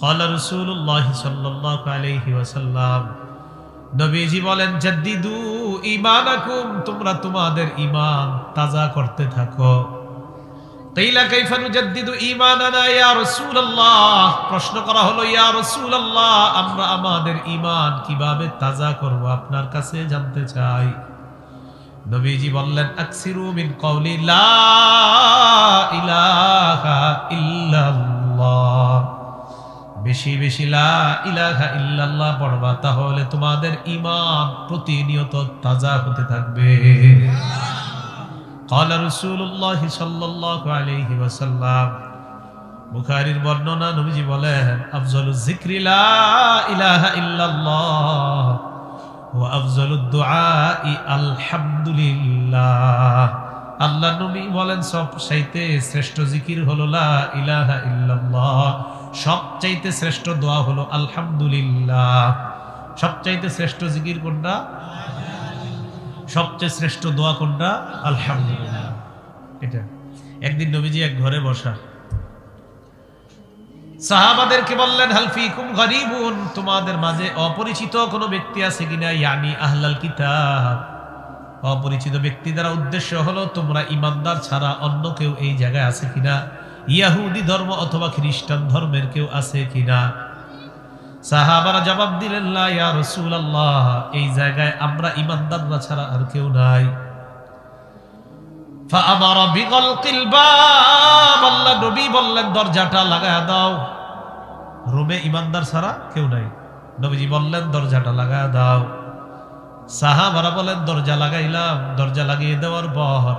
ক্বালা রাসূলুল্লাহ সাল্লাল্লাহু আলাইহি ওয়াসাল্লাম, নবীজি বলেন, জাদ্দিদু ঈমানাকুম, তোমরা তোমাদের ঈমান তাজা করতে থাকো। কিলা কাইফা নুজাদ্দিদু ঈমানানা ইয়া রাসূলুল্লাহ, প্রশ্ন করা হলো, ইয়া রাসূলুল্লাহ, আমরা আমাদের ঈমান কিভাবে তাজা করব আপনার কাছে জানতে চাই। নবীজি বললেন, আকসিরু মিন কওলি লা ইলাহা ইল্লাল্লাহ, বেশি বেশি লা ইলাহা ইল্লাল্লাহ পড়বা, তাহলে তোমাদের ঈমান প্রতিনিয়ত তাজা হতে থাকবে। ক্বালা রাসূলুল্লাহ সাল্লাল্লাহু আলাইহি ওয়াসাল্লাম, বুখারীর বর্ণনা, নবীজি বলেন, আফজালুজ যিকরি লা ইলাহা ইল্লাল্লাহ ওয়া আফজালুদ দুআই আলহামদুলিল্লাহ। আল্লাহ নবী বলেন, সবচাইতে শ্রেষ্ঠ জিকির হলো লা ইলাহা ইল্লাল্লাহ, সবচাইতে শ্রেষ্ঠ দোয়া হলো আলহামদুলিল্লাহ। সবচাইতে শ্রেষ্ঠ জিকির কোনটা? সবচেয়ে শ্রেষ্ঠ দোয়া কোনটা? আলহামদুলিল্লাহ। এটা একদিন নবীজি এক ঘরে বসা, সাহাবাদেরকে বললেন, হাল ফিকুম গরিবুন, তোমাদের মাঝে অপরিচিত কোনো ব্যক্তি আছে কিনা, ইয়ানি আহলাল কিতাব, অপরিচিত ব্যক্তি দ্বারা উদ্দেশ্য হলো তোমরা ইমানদার ছাড়া অন্য কেউ এই জায়গায় আছে কিনা, ইহুদি ধর্ম অথবা খ্রিস্টান ধর্মের কেউ আছে কিনা। সাহাবারা জবাব দিলেন, লা ইয়া রাসূলুল্লাহ, এই জায়গায় আমরা ইমানদাররা ছাড়া আর কেউ নাই। ফাআমারা বিগলকিল বাব, আল্লাহ নবী বললেন, দরজাটা লাগায়া দাও। রুমে ইমানদার ছাড়া কেউ নাই, নবীজি বললেন, দরজাটা লাগায়া দাও। সাহাবারা বলেন, দরজা লাগাইলাম। দরজা লাগিয়ে দেওয়ার পর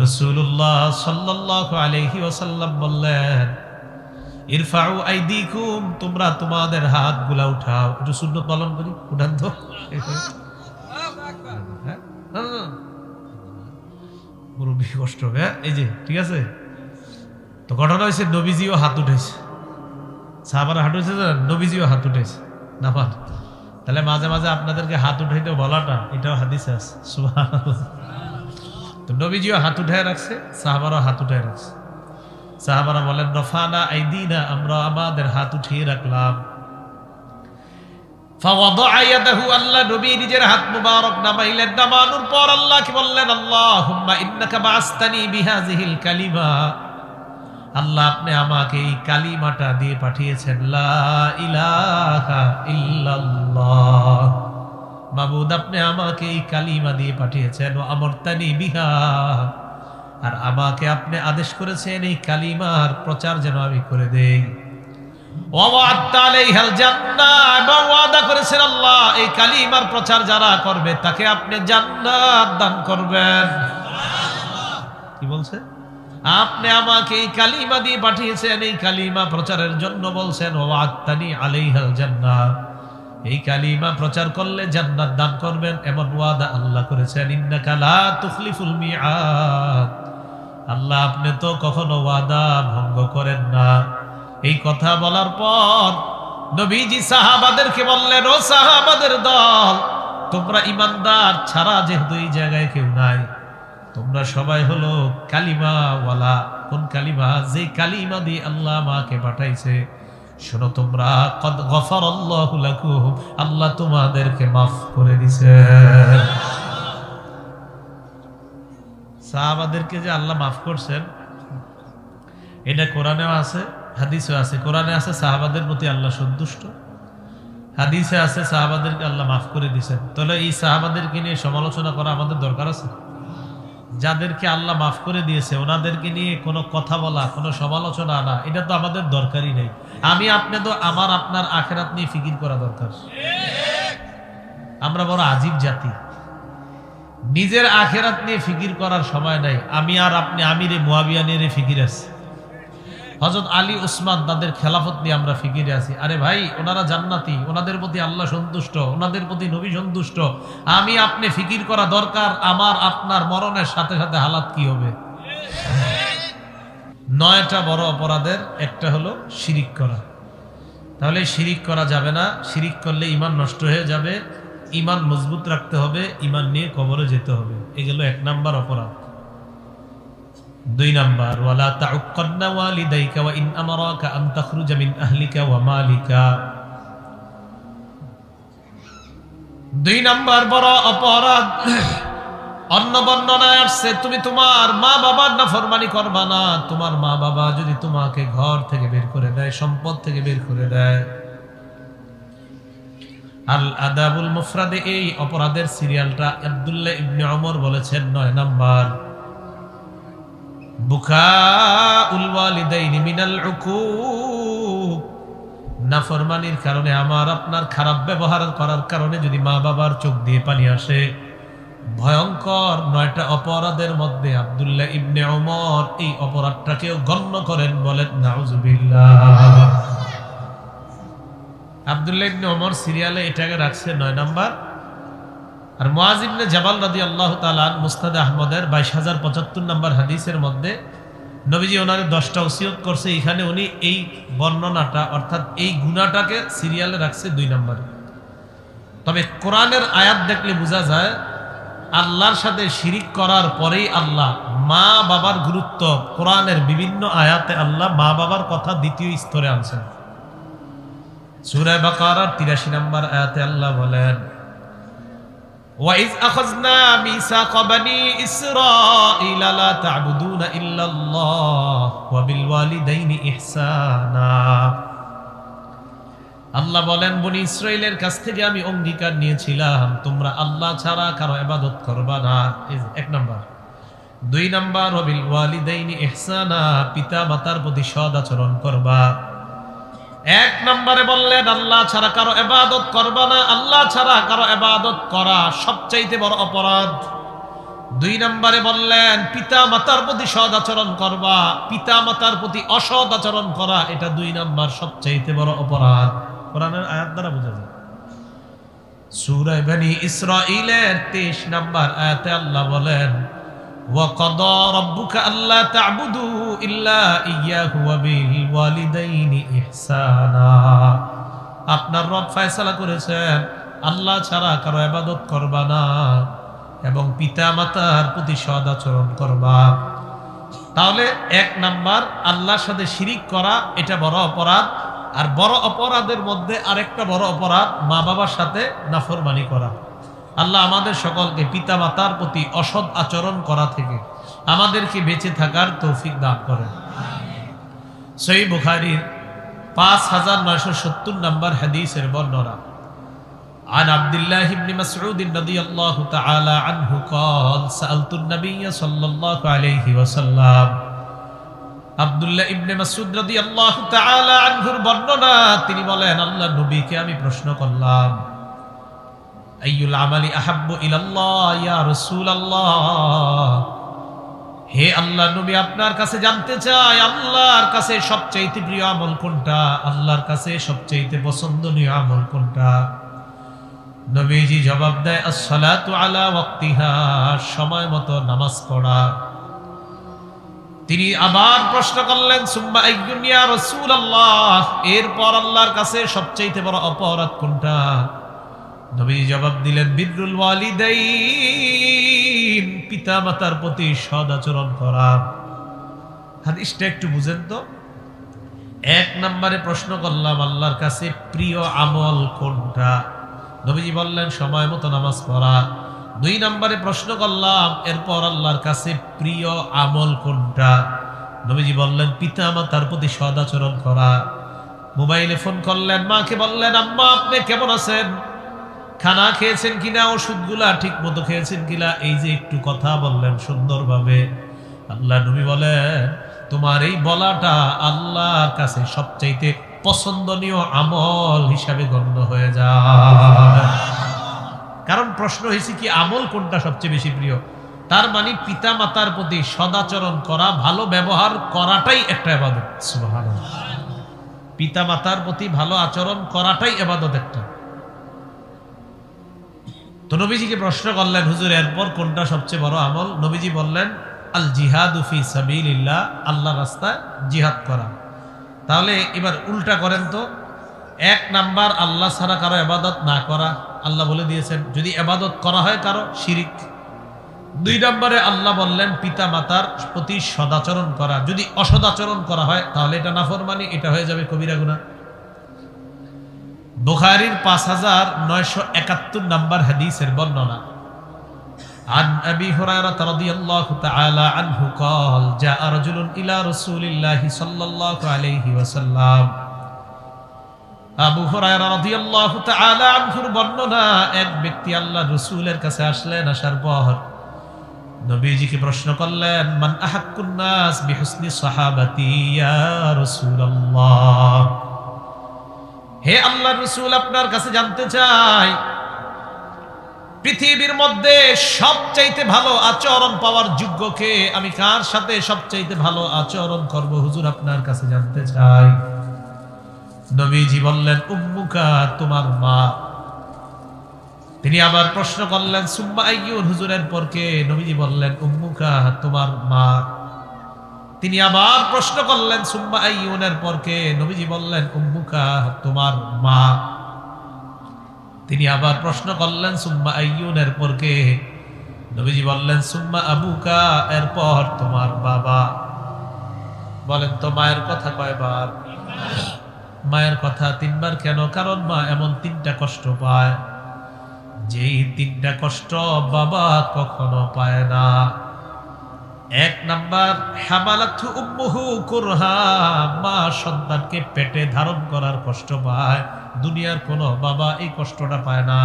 রাসূলুল্লাহ সাল্লাল্লাহু আলাইহি ওয়াসাল্লাম বললেন, ইরফাউ আইদিকুম, তোমরা তোমাদের হাতগুলা উঠাও। একটু সুন্নাত পালন করি, উঠান তো। মুরব্বি কষ্ট হবে, এই যে ঠিক আছে। তো ঘটনা হয়েছে, নবীজিও হাত উঠেছে, সাহাবারা হাত উঠেছে, নবীজিও হাত উঠেছে। না পান তাহলে মাঝে মাঝে আপনাদেরকে হাত উঠাইতে বলাটা, এটাও হাদিসে আছে। সুবহানাল্লাহ। তো নবীজিও হাত উঠায় রাখছে, সাহাবারাও হাত উঠায় রাখছে। সাহাবারা বলেন, রফানা আইদিনা, আমরা আমাদের হাত উঠিয়ে রাখলাম। ফাওয়াদাআ ইয়াদাহু, আল্লাহ নবী নিজের হাত মুবারক নামাইলেন। নামানোর পর আল্লাহকে বললেন, আল্লাহুম্মা ইন্নাকা বাআসতানি বিহাযিহিল কালিমা, আল্লাহ আপনি আমাকে এই কালিমাটা দিয়ে পাঠিয়েছেন, লা ইলাহা ইল্লাল্লাহ। মাবুদ, আপনি আমাকে এই কালিমা দিয়ে পাঠিয়েছেন, ওয়া আমারতানি বিহা, আর আমাকে আপনি আদেশ করেছেন এই কালিমার প্রচার যেন আমি করে দেই। ওয়া ওয়া'আদতা আলাইহাল জান্নাহ, এবং ওয়াদা করেছেন আল্লাহ এই কালিমার প্রচার যারা করবে তাকে আপনি জান্নাত দান করবেন। সুবহানাল্লাহ। কি বলছে? আপনি আমাকে এই কালিমা দিয়ে পাঠিয়েছেন এই কালিমা প্রচারের জন্য, বলছেন ওয়া'আদতানি আলাইহাল জান্নাহ, এই কালিমা প্রচার করলে জান্নাত দান করবেন, এমন ওয়াদা আল্লাহ করেছেন। ইন্নাকা লা তুখলিফুল মিআদ, আল্লাহ আপনি তো কখনো ওয়াদা ভঙ্গ করেন না। এই কথা বলার পর নবীজি সাহাবাদেরকে বললেন, ও সাহাবাদের দল, তোমরা ইমানদার ছাড়া যেহেতু এই জায়গায় কেউ নাই, তোমরা সবাই হলো কালিমা ওয়ালা। কোন কালিমা? যে কালিমা দিয়ে আল্লাহ আমাকে পাঠাইছে। শোনো তোমরা, কদ গফারাল্লাহু লাকুম, আল্লাহ তোমাদেরকে মাফ করে দিয়েছে। সাহাবাদেরকে যে আল্লাহ মাফ করছেন, এটা কোরআনেও আছে, হাদিসেও আছে। কোরআনে আছে সাহাবাদের প্রতি আল্লাহ সন্তুষ্ট, হাদিসে আছে সাহাবাদেরকে আল্লাহ মাফ করে দিয়েছেন। তাহলে এই সাহাবাদেরকে নিয়ে সমালোচনা করা আমাদের দরকার আছে? যাদেরকে আল্লাহ মাফ করে দিয়েছে ওনাদেরকে নিয়ে কোনো কথা বলা, কোনো সমালোচনা আনা, এটা তো আমাদের দরকারই নেই। আমি আপনি তো আমার আপনার আখিরাত নিয়ে ফিকির করা দরকার। আমরা বড় আজীব জাতি, নিজের আখিরাত নিয়ে ফিকির করার সময় নাই। আমি আর আপনি আমিরে মুয়াবিয়া নিয়ে ফিকির আছে। হযরত আলী ওসমান তাদের খেলাফত নিয়ে আমরা ফিকিরে আছি। আরে ভাই, ওনারা জান্নাতি, ওনাদের প্রতি আল্লাহ সন্তুষ্ট, ওনাদের প্রতি নবী সন্তুষ্ট। আমি আপনি ফিকির করা দরকার আমার আপনার মরণের সাথে সাথে হালাত কি হবে। 9টা বড় অপরাধের একটা হলো শিরিক করা। তাহলে শিরিক করা যাবে না। শিরিক করলে ঈমান নষ্ট হয়ে যাবে। ঈমান মজবুত রাখতে হবে, ঈমান নিয়ে কবরে যেতে হবে। এগুলো 1 নাম্বার অপরাধ। দুই নাম্বার ওয়ালা তাউক্কান্না ওয়ালিদাইকা ওয়া ইন আমারাকা আন তাখরুজা মিন আহলিকা ওয়া মালিকা। দুই নাম্বার বড় অপরাধ। অন্য বর্ণনায় আসছে তুমি তোমার মা বাবার নাফরমানি করবা না। তোমার মা বাবা যদি তোমাকে ঘর থেকে বের করে দেয়, সম্পদ থেকে বের করে দেয়। আল আদাবুল মুফরাদে এই অপরাধের সিরিয়ালটা আব্দুল্লাহ ইবনে ওমর বলেছেন 9 নাম্বার বুকাউল ওয়ালিদাইনি মিনাল উকুক। নাফরমানির কারণে, আমার আপনার খারাপ ব্যবহার করার কারণে যদি মা বাবার চোখ দিয়ে পানি আসে, ভয়ঙ্কর 9টা অপরাধের মধ্যে আব্দুল্লাহ ইবনে ওমর এই অপরাধটাকেও গণ্য করেন, বলেন নাউজুবিল্লাহ। আব্দুল্লাহ ইবনে ওমর সিরিয়ালে এটাকে রাখছে 9 নাম্বার। আর মুআজ ইবনে জাবাল রাদিয়াল্লাহু তাআলা মুসনাদ আহমদের 22075 নাম্বার হাদিসের মধ্যে নবীজি ওনারে 10টা ওসিয়ত করছে, এখানে উনি এই বর্ণনাটা অর্থাৎ এই গুনাহটাকে সিরিয়ালে রাখছে 2 নম্বরে। তবে কোরআনের আয়াত দেখলে বোঝা যায় আল্লাহর সাথে শিরিক করার পরেই আল্লাহ মা বাবার গুরুত্ব, কোরআনের বিভিন্ন আয়াতে আল্লাহ মা বাবার কথা দ্বিতীয় স্তরে আনছেন। সূরা বাকারার 83 নম্বর আয়াতে আল্লাহ বলেন وَإِذْ أَخَذْنَا مِيثَاقَ بَنِي إِسْرَائِيلَ لَا تَعْبُدُونَ إِلَّا اللَّهَ وَبِالْوَالِدَيْنِ إِحْسَانًا। আল্লাহ বলেন বনি ইসরাইলের কাছ থেকে আমি অঙ্গীকার নিয়েছিলাম তোমরা আল্লাহ ছাড়া কারো ইবাদত করবা না। 1 নাম্বার। 2 নাম্বার ওয়াবিল ওয়ালিদাইনি ইহসানা, পিতা মাতার প্রতি সৎ আচরণ করবা। 1 নম্বরে বললেন আল্লাহ ছাড়া কারো ইবাদত করবা না। আল্লাহ ছাড়া কারো ইবাদত করা সবচাইতে বড় অপরাধ। 2 নম্বরে বললেন পিতা মাতার প্রতি সৎ আচরণ করবা। পিতা মাতার প্রতি অসৎ আচরণ করা এটা 2 নম্বর সবচাইতে বড় অপরাধ। কোরআনের আয়াত দ্বারা বোঝা যায়। সূরা বনি ইসরাঈলের 23 নম্বর আয়াতে আল্লাহ বলেন وَقَضَى رَبُّكَ أَلَّا تَعْبُدُوا إِلَّا إِيَّاهُ وَبِالْوَالِدَيْنِ إِحْسَانًا। আপনার রব ফয়সালা করেছেন আল্লাহ ছাড়া কারো ইবাদত করবা না এবং পিতা মাতার প্রতি সৎ আচরণ করবা। তাহলে 1 নাম্বার আল্লাহর সাথে শিরিক করা এটা বড় অপরাধ। আর বড় অপরাধের মধ্যে আরেকটা বড় অপরাধ মা বাবার সাথে নাফরমানি করা। আল্লাহ আমাদের সকলকে পিতা মাতার প্রতি অসৎ আচরণ করা থেকে আমাদেরকে বেঁচে থাকার তৌফিক দান করেন। সহিহ বুখারীর 5970 নম্বর হাদিসের বর্ণনা عن عبد الله بن مسعود رضي الله تعالى عنه قال سألت النبي صلى الله عليه وسلم। আব্দুল্লাহ ইবনে মাসউদ রাদিয়াল্লাহু তাআলা আনহুর বর্ণনা, তিনি বলেন আল্লাহর নবীকে আমি প্রশ্ন করলাম আইয়ুল আমালি আহাব্বু ইলাল্লাহ ইয়া রাসূলুল্লাহ। হে আল্লাহর নবী আপনার কাছে জানতে চাই আল্লাহর কাছে সবচেয়ে প্রিয় আমল কোনটা, আল্লাহর কাছে সবচেয়ে পছন্দনীয় আমল কোনটা? নবীজি জবাব দেয় আস-সালাতু আলা ওয়াক্তিহা, সময় মতো নামাজ পড়া। তিনি আবার প্রশ্ন করলেন সুম্মা আইয়ুন ইয়া রাসূলুল্লাহ, এরপর আল্লাহর কাছে সবচেয়ে বড় অপরাধ কোনটা? নবীজি জবাব দিলেন বিররুল ওয়ালিদাইন, পিতা মাতার প্রতি সৎ আচরণ করা। হাদিসটা একটু বুঝেন তো। 1 নম্বরে প্রশ্ন করলাম আল্লাহর কাছে প্রিয় আমল কোনটা? নবীজি বললেন সময় মতো নামাজ পড়া। 2 নম্বরে প্রশ্ন করলাম এরপর আল্লাহর কাছে প্রিয় আমল কোনটা? নবীজি বললেন পিতা মাতার প্রতি সৎ আচরণ করা। মোবাইলে ফোন করলেন, মাকে বললেন আম্মা আপনি কেমন আছেন, খানা খেয়েছেন কিনা, ওষুধগুলা ঠিক মতো খেয়েছেন কিনা, এই যে একটু কথা বললেন সুন্দরভাবে। আল্লাহ নবী বলেন তোমার এই বলাটা আল্লাহর কাছে সবচাইতে পছন্দনীয় আমল হিসাবে গণ্য হয়ে যায়। কারণ প্রশ্ন হয়েছে কি আমল কোনটা সবচেয়ে বেশি প্রিয়। তার মানে পিতা মাতার প্রতি সদাচরণ করা, ভালো ব্যবহার করাটাই একটা ইবাদত। সুবহানাল্লাহ। পিতা মাতার প্রতি ভালো আচরণ করাটাই ইবাদত একটা। তো নবীজিকে প্রশ্ন করলেন হুজুর এরপর কোনটা সবচেয়ে বড় আমল? নবীজি বললেন আল জিহাদু ফি সাবিলিল্লাহ, আল্লাহর রাস্তায় জিহাদ করা। তাহলে এবার উল্টা করেন তো। 1 নাম্বার আল্লাহ ছাড়া কারো ইবাদত না করা। আল্লাহ বলে দিয়েছেন যদি ইবাদত করা হয় কারো শিরিক। দুই নম্বরে আল্লাহ বললেন পিতা মাতার প্রতি সদাচরণ করা, যদি অসদাচরণ করা হয় তাহলে এটা নাফরমানি, এটা হয়ে যাবে কবিরা গুনাহ। বুখারীর 5971 নম্বর হাদিসের বর্ণনা, عن أبي هريرة رضي الله تعالى عنه قال جاء رجل إلى رسول الله صلى الله عليه وسلم। আবু হুরায়রা রাদিয়াল্লাহু তাআলা আনহুর বর্ণনা, এক ব্যক্তি আল্লাহর রাসূলের কাছে আসলেন, আসার পর নবীজিকে প্রশ্ন করলেন, মান আহাক্কুন নাস বিহুসনি সাহাবাতি ইয়া রাসূলুল্লাহ। হে আল্লাহর রাসূল, আপনার কাছে জানতে চাই পৃথিবীর মধ্যে সবচাইতে ভালো আচরণ পাওয়ার যোগ্য কে? আমি কার সাথে সবচাইতে ভালো আচরণ করব হুজুর, আপনার কাছে জানতে চাই। নবীজি বললেন, উম্মুকা, তোমার মা। তিনি আবার প্রশ্ন করলেন, সুম্মা আইয়ুন, হুজুরের পর কে? নবীজি বললেন, উম্মুকা, তোমার মা। তিনি আবার প্রশ্ন করলেন, সুম্মা আইয়ুনের পর কে? নবীজি বললেন, উম্মুকা, তোমার মা। তিনি আবার প্রশ্ন করলেন, সুম্মা আইয়ুনের পর কে? নবীজি বললেন, সুম্মা আবুকা, এরপর তোমার বাবা। বলেন তো মায়ের কথা কয়বার? মায়ের কথা 3 বার। কেন? কারণ মা এমন 3টা কষ্ট পায়, যেই 3টা কষ্ট বাবা কখনো পায় না। 1 নাম্বার, হামালাতহু উম্মুহু কুরহা, মা সন্তানকে পেটে ধারণ করার কষ্ট পায়, দুনিয়ার কোনো বাবা এই কষ্টটা পায় না।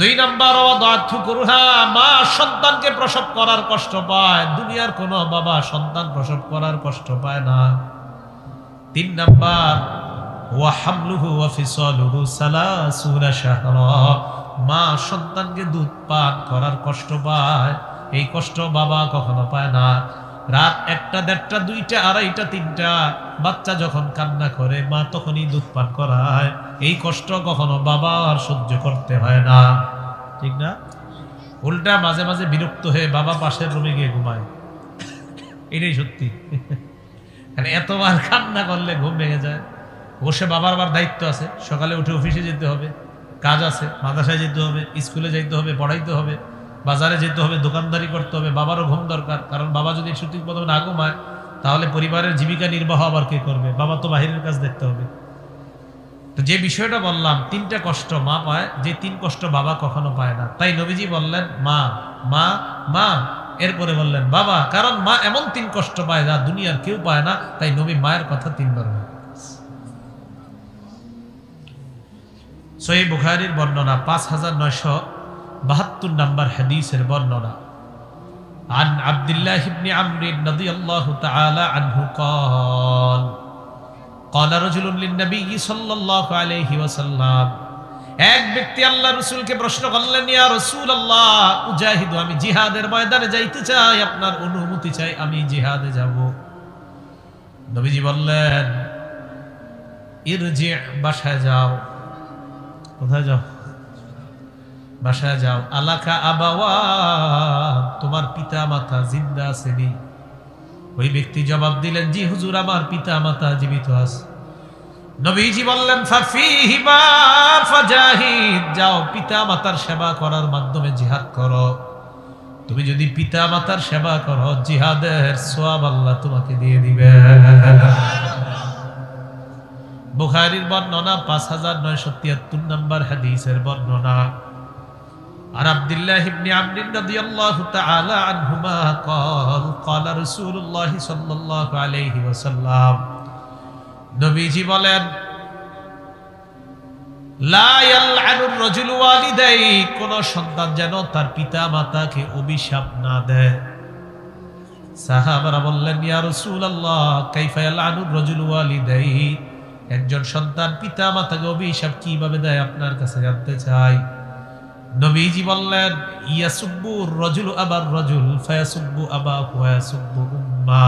2 নাম্বার, ওয়াদাতহু কুরহা, মা সন্তানকে প্রসব করার কষ্ট পায়, দুনিয়ার কোনো বাবা সন্তান প্রসব করার কষ্ট পায় না। 3 নাম্বার, ওয়া হামলুহু ওয়া ফিসালুহু 30 শাহরা, মা সন্তানকে দুধ পান করার কষ্ট পায়, এই কষ্ট বাবা কখনো পায় না। রাত 1টা, 1:30, 2টা, 2:30, 3টা বাচ্চা যখন কান্না করে মা তখনই দুধ পান করায়, এই কষ্ট কখনো বাবার সহ্য করতে হয় না, ঠিক না? উল্টা মাঝে মাঝে বিরক্ত হয়ে বাবা পাশের রুমে গিয়ে ঘুমায়, এটাই সত্যি। এতবার কান্না করলে ঘুম ভেঙে যায়। অবশ্যই বাবার আবার দায়িত্ব আছে, সকালে উঠে অফিসে যেতে হবে, কাজ আছে, মাদ্রাসায় যেতে হবে, স্কুলে যেতে হবে, পড়াইতে হবে, বাজারে যেতে হবে, দোকানদারি করতে হবে। বাবারও ঘুম দরকার, কারণ বাবা যদি সঠিক মতো না ঘুমায় তাহলে পরিবারের জীবিকা নির্বাহ আবার কে করবে? বাবা তো বাহিরের কাজ দেখতে হবে। তো যে বিষয়টা বললাম, 3টা কষ্ট মা পায়, যে 3 কষ্ট বাবা কখনো পায় না। তাই নবীজি বললেন মা, মা, মা, এরপরে বললেন বাবা, কারণ মা এমন 3 কষ্ট পায় যা দুনিয়ার কেউ পায় না। তাই নবী মায়ের কথা 3 বার বলেন। সহিহ বুখারীর বর্ণনা, 5972 নম্বর হাদিসের বর্ণনা, عن عبد الله بن عمرو رضي الله تعالى عنه قال قال رجل للنبي صلى الله عليه وسلم। এক ব্যক্তি আল্লাহ রাসূলকে প্রশ্ন করলেন, ইয়া রাসূলুল্লাহ, উজাহিদু, আমি জিহাদের ময়দানে যাইতে চাই, আপনার অনুমতি চাই, আমি জিহাদে যাব। নবীজি বললেন, ইরজি, বাসায় যাও। কোথায় যাও? বাসায় যাও। আলাকা আবাওয়া, তোমার পিতা মাতা জিন্দা আছেনি? ওই ব্যক্তি জবাব দিলেন, জি হুজুর, আমার পিতা মাতা জীবিত আছে। নবীজি বললেন, ফাফিহিমা ফাজাহিদ, যাও পিতা মাতার সেবা করার মাধ্যমে জিহাদ করো। তুমি যদি পিতা মাতার সেবা করো, জিহাদের সওয়াব আল্লাহ তোমাকে দিয়ে দিবে। বুখারীর বর্ণনা, 5973 নম্বর হাদিসের বর্ণনা, عن عبد الله بن عمرو رضي الله تعالى عنهما قال قال رسول الله صلى الله عليه وسلم। নবীজি বলেন, লা ইয়ালআনুর রাজুলু ওয়ালিদাই, কোন সন্তান যেন তার পিতা মাতাকে অভিশাপ না দেয়। সাহাবারা বললেন, ইয়া রাসূলুল্লাহ, কাইফা ইয়ালআনুর রাজুলু ওয়ালিদাই, একজন সন্তান পিতা মাতাকে অভিশাপ কিভাবে দেয়, আপনার কাছে জানতে চাই। নবীজি বললেন, ইয়াসুব্বুর রাজুলু আবার রাজুল ফায়াসুব্বু আবাহু ওয়া ইয়াসুব্বু উম্মা,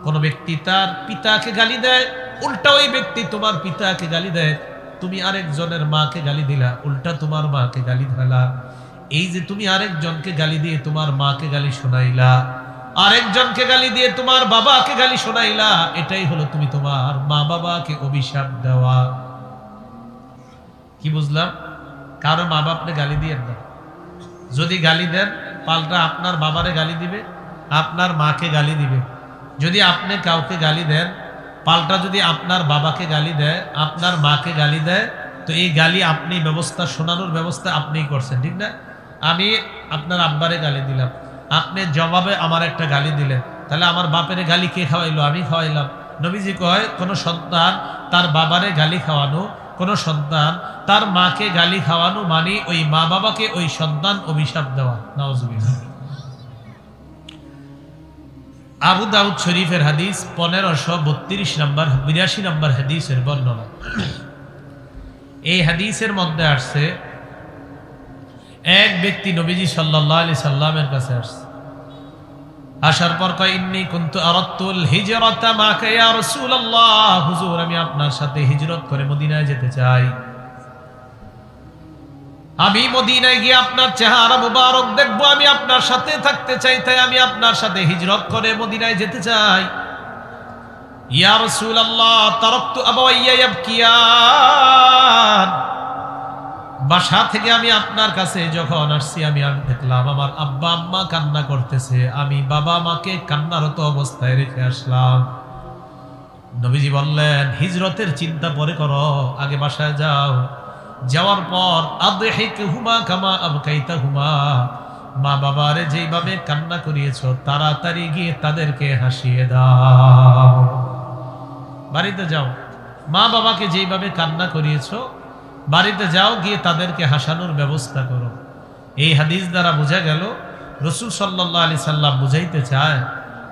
কোন ব্যক্তি তার পিতাকে গালি দেয়, উল্টা ওই ব্যক্তি তোমার পিতাকে গালি দেয়, তুমি আরেকজনের মাকে গালি দিলা, উল্টা তোমার মাকে গালি দিলা। এই যে তুমি আরেকজনকে গালি দিয়ে তোমার মাকে গালি শোনাইলা, আরেকজনকে গালি দিয়ে তোমার বাবাকে গালি শোনাইলা, এটাই হলো তুমি তোমার মা বাবাকে অভিশাপ দেওয়া। কি বুঝলাম? কারো মা বাপকে গালি দিয়েন না, যদি গালি দেন পাল্টা আপনার বাবারে গালি দিবে, আপনার মাকে গালি দিবে। যদি আপনি কাউকে গালি দেন, পাল্টা যদি আপনার বাবাকে গালি দেয়, আপনার মাকে গালি দেয়, তো এই গালি আপনি ব্যবস্থা, শোনানোর ব্যবস্থা আপনিই করছেন, ঠিক না? আমি আপনার আব্বারে গালি দিলাম, আপনি জবাবে আমার একটা গালি দিলেন, তাহলে আমার বাপের গালি কে খাওয়াইলো? আমি খাওয়াইলাম। নবীজি কয়, কোন সন্তান তার বাবারে গালি খাওয়ানো, কোন সন্তান তার মাকে গালি খাওয়ানো মানে ওই মা বাবাকে ওই সন্তান অভিশাপ দেওয়া। নাউজুবিল্লাহ। আবু দাউদ শরীফের হাদিস 1532 নম্বর 82 নম্বর হাদিসের বর্ণনা। এই হাদিসের মধ্যে আসছে, এক ব্যক্তি নবীজি সাল্লাল্লাহু আলাইহি সাল্লামের কাছে আসছে, আসার পর কয়, ইন্নী কুনতু আরাদতুল হিজরাতা মাকা ইয়া রাসূলুল্লাহ, হুজুর আমি আপনার সাথে হিজরত করে মদিনায় যেতে চাই। আমি মদিনায় গিয়ে আপনার চেহারা মুবারক দেখবো, আমি আপনার সাথে থাকতে চাই, তাই আমি আপনার সাথে হিজরত করে মদিনায় যেতে চাই। ইয়া রাসূলুল্লাহ তারাকতু আবাওয়াইয়া ইয়াবকিয়ান, বাসা থেকে আমি আপনার কাছে যখন আসছি আমি দেখলাম আমার আব্বা আম্মা কান্না করতেছে, আমি বাবা মাকে কান্নারত অবস্থায় রেখে আসলাম। নবীজি বললেন, হিজরতের চিন্তা পরে করো, আগে বাসায় যাও। যাওয়ার পর আদহিকহুমা কামা আবকাইতাহুমা, মা বাবারে যেইভাবে কান্না করিয়েছো তাড়াতাড়ি গিয়ে তাদেরকে হাসিয়ে দাও। বাড়িতে যাও, মা বাবাকে যেইভাবে কান্না করিয়েছো বাড়িতে যাও, গিয়ে তাদেরকে হাসানোর ব্যবস্থা করো। এই হাদিস দ্বারা বোঝা গেল রাসূল সাল্লাল্লাহু আলাইহি সাল্লাম বুঝাইতে চায়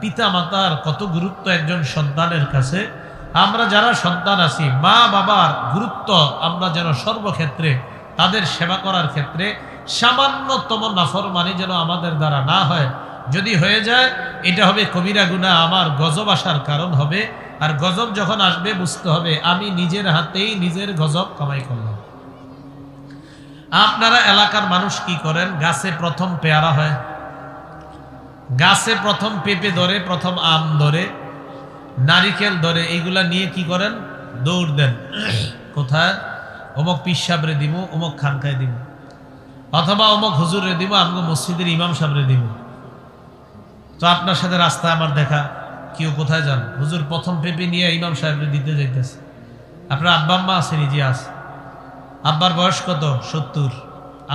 পিতা মাতার কত গুরুত্ব একজন সন্তানের কাছে। আমরা যারা সন্তান আছি, মা বাবার গুরুত্ব আমরা যেন সর্বক্ষেত্রে তাদের সেবা করার ক্ষেত্রে সামান্যতম নাফরমানি যেন আমাদের দ্বারা না হয়। যদি হয়ে যায় এটা হবে কবিরা গুনাহ, আমার গজব আসার কারণ হবে। আর গজব যখন আসবে বুঝতে হবে আমি নিজের হাতেই নিজের গজব কামাই করলাম। আপনারা এলাকার মানুষ কি করেন? গাছে প্রথম পেয়ারা হয়, গাছে প্রথম পেঁপে ধরে, প্রথম আম ধরে, নারিকেল ধরে, এইগুলা নিয়ে কি করেন? দৌড় দেন। কোথায়? অমুক পীর সাহেবরে দিব, অমুক খানকায় দিব, অথবা অমুক হুজুরে দিব, আমগো মসজিদের ইমাম সাহেবরে দিব। তো আপনার সাথে রাস্তায় আমার দেখা, কেউ কোথায় যান? হুজুর প্রথম পেঁপে নিয়ে ইমাম সাহেবরে দিতে যাইতেছে। আপনার আব্বা আম্মা আছে? নিজে আছে। আব্বার বয়স কত? 70।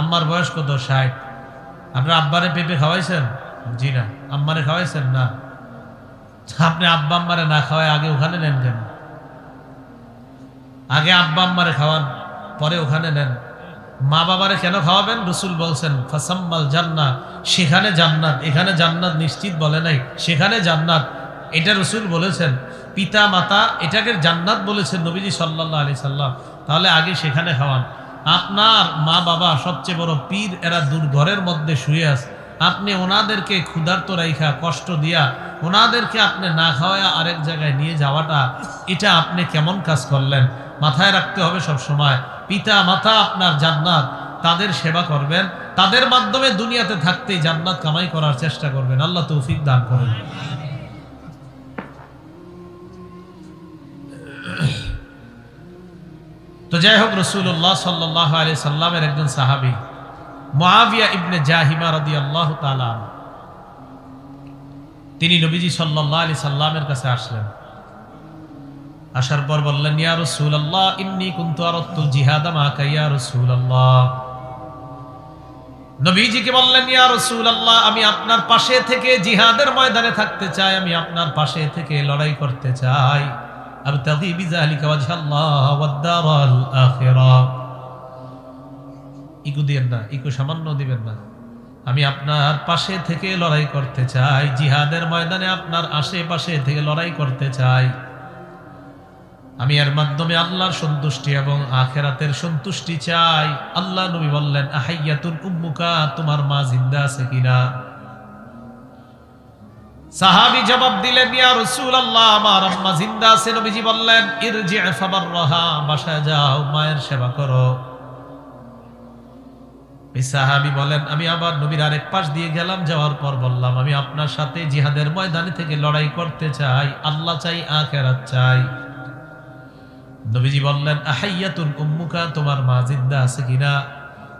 আম্মার বয়স কত? 60। আপনার আব্বারে পেঁপে খাওয়াইছেন? জি না। আম্মারে খাওয়াইছেন? না। আপনি আব্বা আম্মারে না খাওয়ায় আগে ওখানে নেন কেন? আগে আব্বা আম্মারে খাওয়ান, পরে ওখানে নেন। মা বাবারে কেন খাওয়াবেন? রাসূল বলছেন ফাসাম্মাল জান্নাহ, সেখানে জান্নাত। এখানে জান্নাত নিশ্চিত বলে নাই, সেখানে জান্নাত, এটা রাসূল বলেছেন। পিতা মাতা এটাকে জান্নাত বলেছেন নবীজি সাল্লাল্লাহু আলাইহি সাল্লাম। তাহলে আগে সেখানে খাওয়ান। আপনার মা বাবা সবচেয়ে বড় পীর, এরা দূর ঘরের মধ্যে শুয়ে আছে, আপনি ওনাদেরকে ক্ষুধার্ত রাইখা কষ্ট দিয়া ওনাদেরকে আপনি না খাওয়ায়া আরেক জায়গায় নিয়ে যাওয়াটা, এটা আপনি কেমন কাজ করলেন? মাথায় রাখতে হবে সব সময়, পিতা মাতা আপনার জান্নাত, তাদের সেবা করবেন, তাদের মাধ্যমে দুনিয়াতে থাকতেই জান্নাত কামাই করার চেষ্টা করবেন। আল্লাহ তৌফিক দান করেন। তো যাই হোক, রাসূলুল্লাহ সাল্লাল্লাহু আলাইহি সাল্লামের একজন সাহাবী মুআবিয়া ইবনে জাহিমা রাদিয়াল্লাহু তাআলা, তিনি নবীজি সাল্লাল্লাহু আলাইহি সাল্লামের কাছে আসলেন। আসার পর বললেন, ইয়া রাসূলুল্লাহ ইন্নী কুনতু আরাদতুল জিহাদা মাকা ইয়া রাসূলুল্লাহ। নবীজিকে বললেন, ইয়া রাসূলুল্লাহ আমি আপনার পাশে থেকে জিহাদের ময়দানে থাকতে চাই, আমি আপনার পাশে থেকে লড়াই করতে চাই। আবতাগি বিযালিকা ওয়াজহাল্লাহ ওয়াদ দারাল আখিরাহ। ইকু দিবেন না, ইকু সামান্য দিবেন না। আমি আপনার পাশে থেকে লড়াই করতে চাই, জিহাদের ময়দানে আপনার আশেপাশে থেকে লড়াই করতে চাই। আমি এর মাধ্যমে আল্লাহর সন্তুষ্টি এবং আখিরাতের সন্তুষ্টি চাই। আল্লাহ নবী বললেন, আহাইয়াতুন উম্মুকা, তোমার মা জিন্দা আছে কিনা? সাহাবী জবাব দিলেন, ইয়া রাসূলুল্লাহ আমার আম্মা জিন্দা আছে। নবীজি বললেন, ইরজি ফাবাররাহা, বাসায় যাও, মায়ের সেবা করো। এই সাহাবী বলেন, আমি আবার নবীর আরেক পাশ দিয়ে গেলাম, যাওয়ার পর বললাম, আমি আপনার সাথে জিহাদের ময়দানে থেকে লড়াই করতে চাই, আল্লাহ চাই, আখিরাত চাই। নবীজি বললেন, আহাইয়াতুন উম্মুকা, তোমার মা জিন্দা আছে কিনা?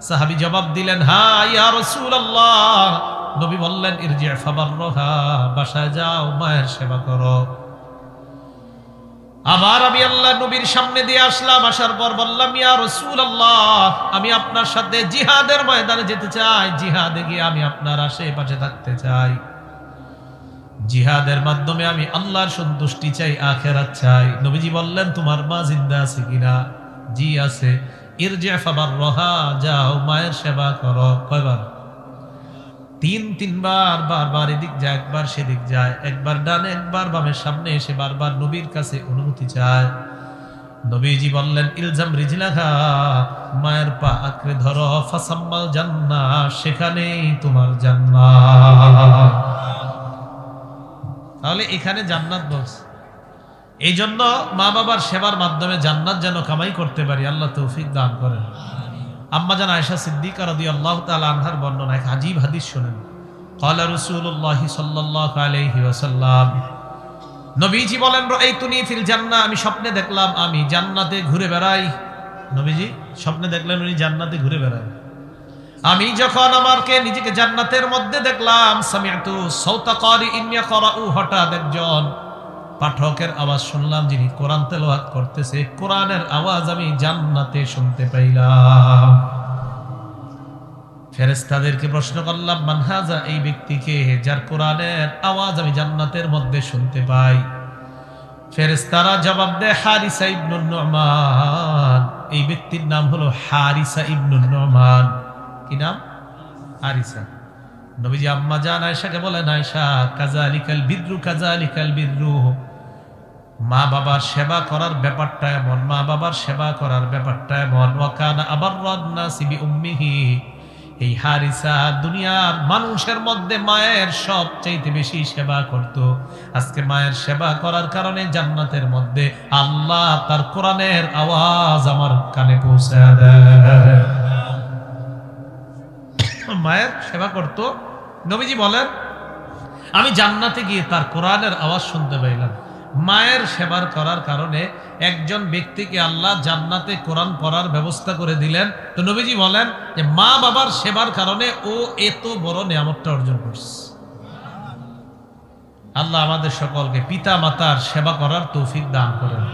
সাহাবী জবাব দিলেন, হ্যাঁ ইয়া রাসূলুল্লাহ নবী বললেন ইরজি ফাবাররহা, বাসায় যাও মায়ের সেবা করো। আবার আমি আল্লাহ নবীর সামনে দিয়ে আসলাম, আসার পর বললাম ইয়া রাসূলুল্লাহ, আমি আপনার সাথে জিহাদের ময়দানে যেতে চাই, জিহাদে গিয়ে আমি আপনার আশেপাশে থাকতে চাই, জিহাদের মাধ্যমে আমি আল্লাহর সন্তুষ্টি চাই, আখিরাত চাই। নবীজি বললেন তোমার মা জিন্দা আছে কিনা? জি আছে। ইরজি ফাবাররহা, যাও মায়ের সেবা করো। কয়বার? তিনবার। বারবার এদিক যায়, একবার সেদিক যায়, একবার ডানে একবার বামে, সামনে এসে বারবার নবীর কাছে অনুমতি চায়। নবীজি বললেন ইলজাম রিজলাহা, মায়ের পা আঁকড়ে ধরো, ফাসাম্মাল জান্নাহ, সেখানেই তোমার জান্নাত। তাহলে এখানে জান্নাত বলছে। এই জন্য মা বাবার সেবার মাধ্যমে জান্নাত যেন কামাই করতে পারি, আল্লাহ তৌফিক দান করেন। আম্মা জান আয়েশা সিদ্দিকা রাদিয়াল্লাহু তাআলা আনহার বর্ণনা, এক আজীব হাদিস শুনেন। ক্বালা রাসূলুল্লাহ সাল্লাল্লাহু আলাইহি ওয়াসাল্লাম, নবীজি বলেন রাআইতুনি ফিল জান্নাহ, আমি স্বপ্নে দেখলাম আমি জান্নাতে ঘুরে বেড়াই। নবীজি স্বপ্নে দেখলেন উনি জান্নাতে ঘুরে বেড়ায়। আমি যখন আমাকে নিজেকে জান্নাতের মধ্যে দেখলাম, সামিআতু সাওতা কারিইন ইয়াকরাউ, হঠাৎ একজন পাঠকের আওয়াজ শুনলাম যিনি কোরআন তেলাওয়াত করতেছে, কোরআনের আওয়াজ আমি জান্নাতে শুনতে পাইলাম। ফেরেশতাদেরকে প্রশ্ন করলাম মান হাযা, এই ব্যক্তিকে যার কোরআনের আওয়াজ আমি জান্নাতের মধ্যে শুনতে পাই। ফেরেশতারা জবাব দেয় হারিসা ইবনুন নু'মান, এই ব্যক্তির নাম হলো হারিসা ইবনুন নু'মান। কি নাম? হারিসা। নবীজি আম্মা জান আয়েশাকে বলেন আয়েশা, কাযালিকাল বিররু, কাযালিকাল বিররু, মা বাবার সেবা করার ব্যাপারটা এমন, মা বাবার সেবা করার ব্যাপারটা এমন। ওয়া কানা আবাররান নাসি বিউম্মিহি, এই হারিসা দুনিয়ার মানুষের মধ্যে মায়ের সবচেয়ে বেশি সেবা করত। আজকে মায়ের সেবা করার কারণে জান্নাতের মধ্যে আল্লাহ তার কোরআনের আওয়াজ আমার কানে পৌঁছায় দেয়। মায়ের সেবা করত। নবীজি বলেন আমি জান্নাতে গিয়ে তার কোরআনের আওয়াজ শুনতে পাইলাম। মায়ের সেবার করার কারণে একজন ব্যক্তিকে আল্লাহ জান্নাতে কোরআন পড়ার ব্যবস্থা করে দিলেন। তো নবীজি বলেন যে মা বাবার সেবার কারণে ও এত বড় নিয়ামতটা অর্জন করছে। আল্লাহ আমাদের সকলকে পিতা মাতার সেবা করার তৌফিক দান করেন।